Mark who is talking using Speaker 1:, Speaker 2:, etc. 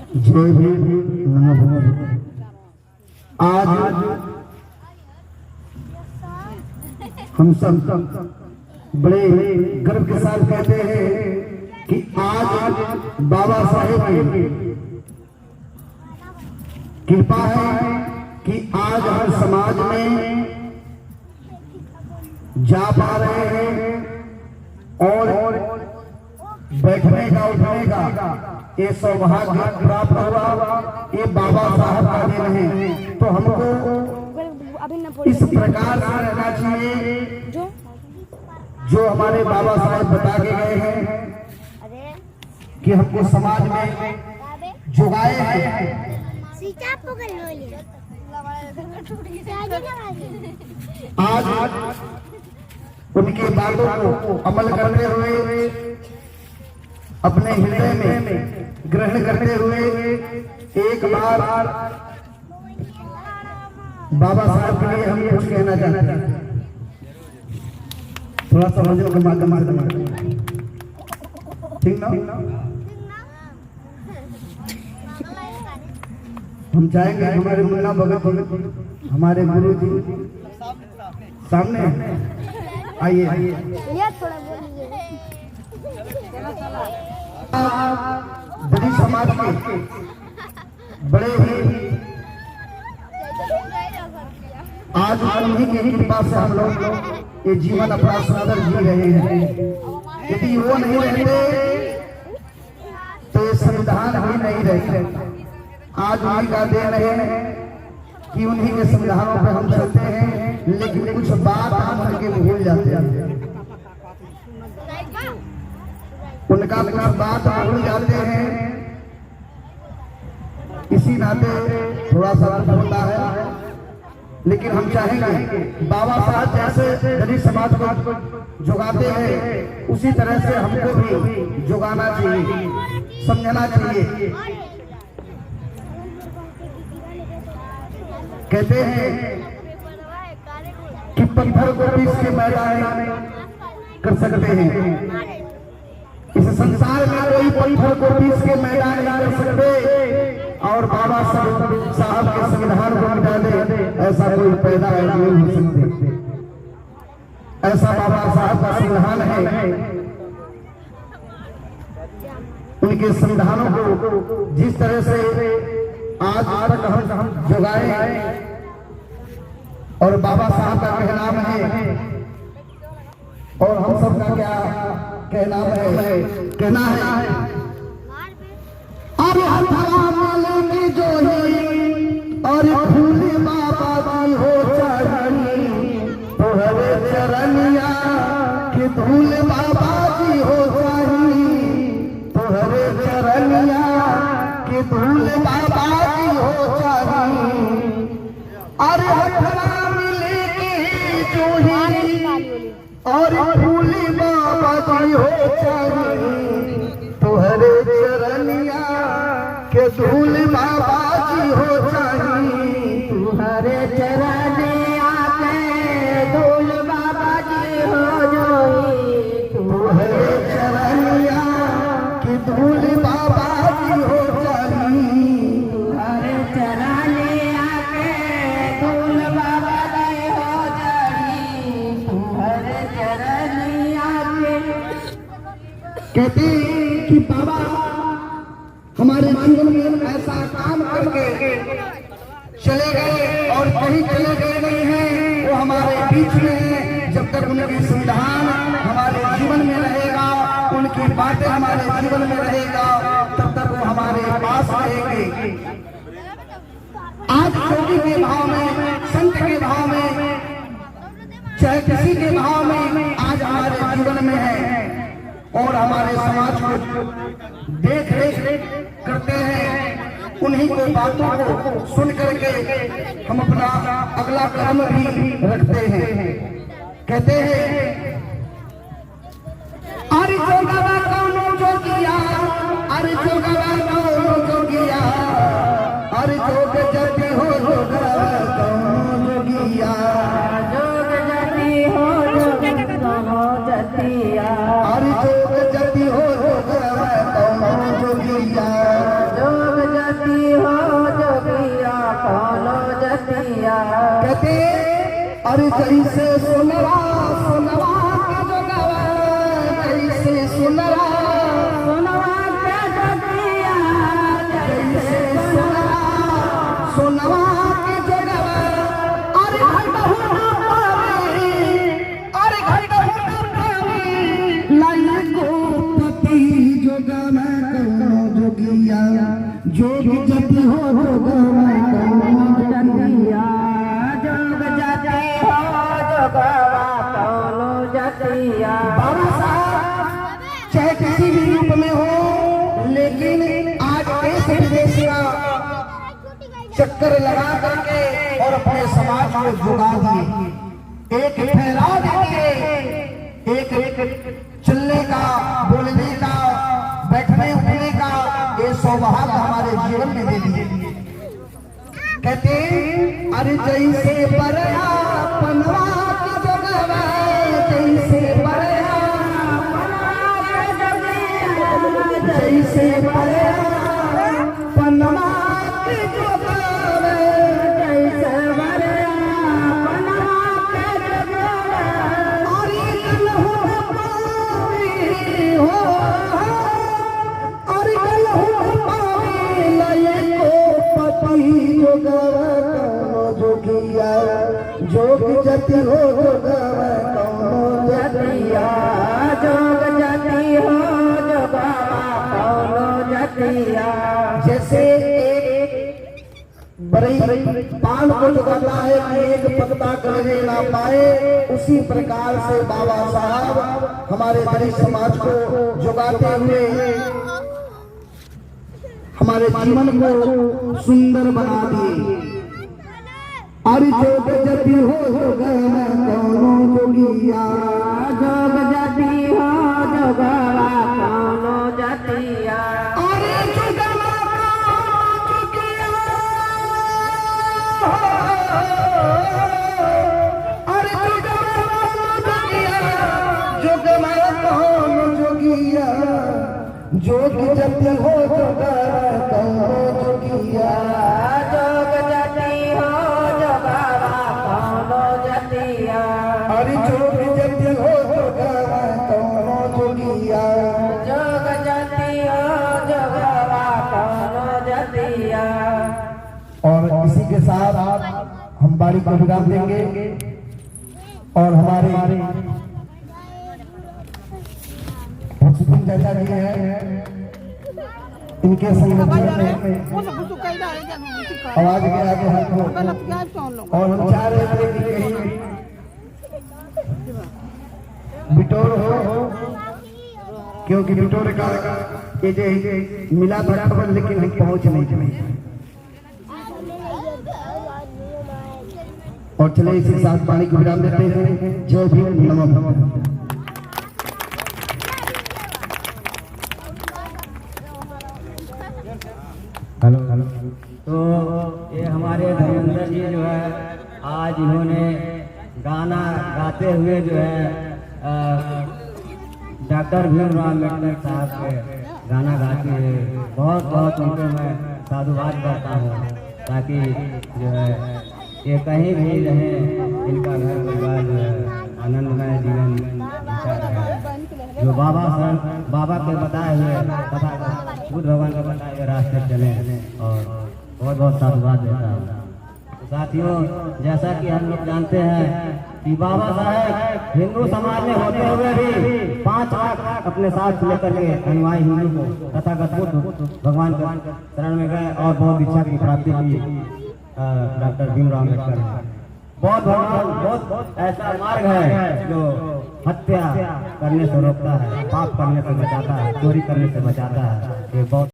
Speaker 1: जय भीम। आज हम सब बड़े गर्व के साथ कहते हैं कि आज बाबा साहेब की कृपा है कि आज हर समाज में जा पा रहे हैं और बैठने का उठने का ये सौभाग्य प्राप्त हुआ। ये बाबा साहब का दिन है, तो हमको इस प्रकार से रहना चाहिए जो हमारे बाबा साहब बता के गए हैं कि हमको समाज में जुगाए हैं। आज उनके बातों को अमल करते हुए अपने हृदय में ग्रहण करते हुए एक बार बाबा साहब के लिए हम कुछ कहना चाहते हैं। थोड़ा सा समझो ठीक ना। हम चाहेंगे हमारे मुन्ना भगत हमारे गुरु जी सामने आइए। बड़ी समाज के बड़े ही आज उन्हीं की कृपा से हम लोग ये जीवन अपना सुंदर जी रहे हैं। यदि वो नहीं रहते तो ये संविधान ही नहीं रहते। आज उन्हीं का देन है कि उन्हीं के संविधानों पर हम चलते हैं, लेकिन कुछ बात हम उनके भूल जाते हैं। उनका कुछ बात भूल जाते हैं, इसी नाते थोड़ा सा होता है। लेकिन हम चाहेंगे बाबा साहब जैसे गरीब समाज को जुगाते हैं, उसी तरह से हमको भी जुगाना चाहिए, समझना चाहिए। कहते हैं कि पत्थर को भी इसके मैदान कर सकते हैं। इस संसार में कोई पत्थर को भी इसके मैदान नहीं कर सकते और बाबा साहब के संविधान को मिटा दे, ऐसा कोई पैदा नहीं हो सकते। ऐसा बाबा साहब का संविधान है। उनके संविधानों को जिस तरह से आज तक हम जगाए और बाबा साहब का कहनाम है और हम सबका क्या कहना है अरे हथरा में जो ही और फूल बाबा जी हो चढ़ी तोहरे चरनिया कि धूल बाबा जी हो चढ़ी तोहरे चरनिया कि धूल बाबा जी हो चढ़ी। अरे हथरा मिले जो ही और फूल बाबा जी हो चढ़ी तोहरे चरनिया के धूल बाबा जी हो चढ़ी तुम्हारे चरनिया के धूल बाबा जी हो जोई तुम्हारे चरनिया की धूल बाबा जी हो चढ़ी तुम्हारे चरनिया के धूल बाबा जी हो चढ़ी तुम्हारे चरनिया के। कहते कि बाबा हमारे जीवन में ऐसा काम करके चले गए और कहीं चले गए नहीं हैं, वो हमारे बीच में है। जब तक उनकी संविधान हमारे जीवन में रहेगा, उनकी बातें हमारे जीवन में रहेगा, तब तक वो हमारे पास रहेंगे। आज जोगी के भाव में, संत के भाव में, चाहे किसी के भाव में आज हमारे जीवन में है और हमारे समाज को देख रेख करते हैं। उन्हीं को बातों को सुन करके हम अपना अगला कदम भी रखते हैं। कहते हैं अरे जोगवा कौनो जोगिया, अरे जोगवा कौनो जोगिया, अरे जोग जति हो जोगवा कौनो जोगिया, जोग जति हो जोगवा जतिया, अरे जोग जति हो जोगवा कौनो जोगिया, जोग कहते अरे जैसे सुनरा सुनवा का जोगवा, जैसे सुनरा सुनवा का जोगिया, जैसे सुनरा सुनवा के जोगवा। अरे घटहु ना पावे, अरे घटहु ना पावे लाई को पति जोगवा कौनो जोगिया, जोग जति हो जोगवा कौनो जोगिया, जोग जति हो जोगवा कौनो जोगिया। बाबा साहब चाहे किसी भी रूप में हो, लेकिन आज देश विदेश का चक्कर लगा करके और अपने समाज को जुगा दिए, एक फैला देंगे, एक चलने का, बोलने का, बैठने उठने का ये सौभाग्य हमारे जीवन में दे दिए। कहते अरे जैसे परया पनवा की जोगवा, जैसे परया पनवा की जोगवा, जैसे परया पनवा की जोगवा, जैसे परया पनवा की जोगवा। अरे कलहु पावी हो, अरे कलहु पावी लय को पति जोगवा कौनो जोगिया, जोग जति हो जोगवा कौनो जतिया, जोग जति हो जोगवा कौनो जतिया। जैसे एक बरई पान को जोगाता है कि एक पत्ता गलने ना पाए, उसी प्रकार से बाबा साहब हमारे दलित समाज को जोगाते हुए हमारे जीवन को सुंदर बना दिए। अरे जोग जति हो जोगवा कौनो जोगिया, जोग जति हो जोगवा कौनो जतिया। अरे जोगवा कौनो जोगिया, अरे जोगवा कौनो जोगिया, जोगवा कौनो जोगिया, जोग जति हो जोगवा कौनो जोगिया, जोग जति हो जोगवा कौनो जतिया। अरे जोग जति हो जोगवा कौनो जोगिया, जोग जति हो जोगवा कौनो जतिया। और इसी के साथ हम बाड़ी को विराम देंगे और हमारे चाचा जी हैं, इनके संगठन में आवाज के आगे हमको, और हम चाह रहे थे कि कहीं बिटोर हो, क्योंकि बिटोर का ये जो मिला बराबर, लेकिन हम पहुंच नहीं पाए। और चले इसी साथ पानी को विराम देते हैं। जय भीम, नमः।
Speaker 2: Hello hello. तो ये हमारे धर्मेंद्र जी जो है, आज इन्होंने गाना गाते हुए जो है डॉक्टर भीमराव अम्बेडकर साहब के गाना गाते हैं। बहुत बहुत उनको मैं साधुवाद करता हूँ, ताकि जो है ये कहीं भी रहे, इनका घर परिवार जो है आनंदमय जीवन जीता रहे। जो बाबा के बताए हुए कथा, बुद्ध भगवान के बताए हुए रास्ते चले, और बहुत बहुत साधुवाद देता हूँ। साथियों, जैसा कि हम लोग जानते हैं कि बाबा साहेब हिंदू समाज में होते हुए भी 5 लाख अपने साथ लेकर के अनुयायी हिंदू को तथागत बुद्ध भगवान के शरण में गए और बहुत इच्छा की प्राप्ति की डॉक्टर भीमराव अम्बेडकर। बहुत ऐसा मार्ग है जो हत्या करने से रोकता है, पाप करने से बचाता है, चोरी करने से बचाता है। ये बहुत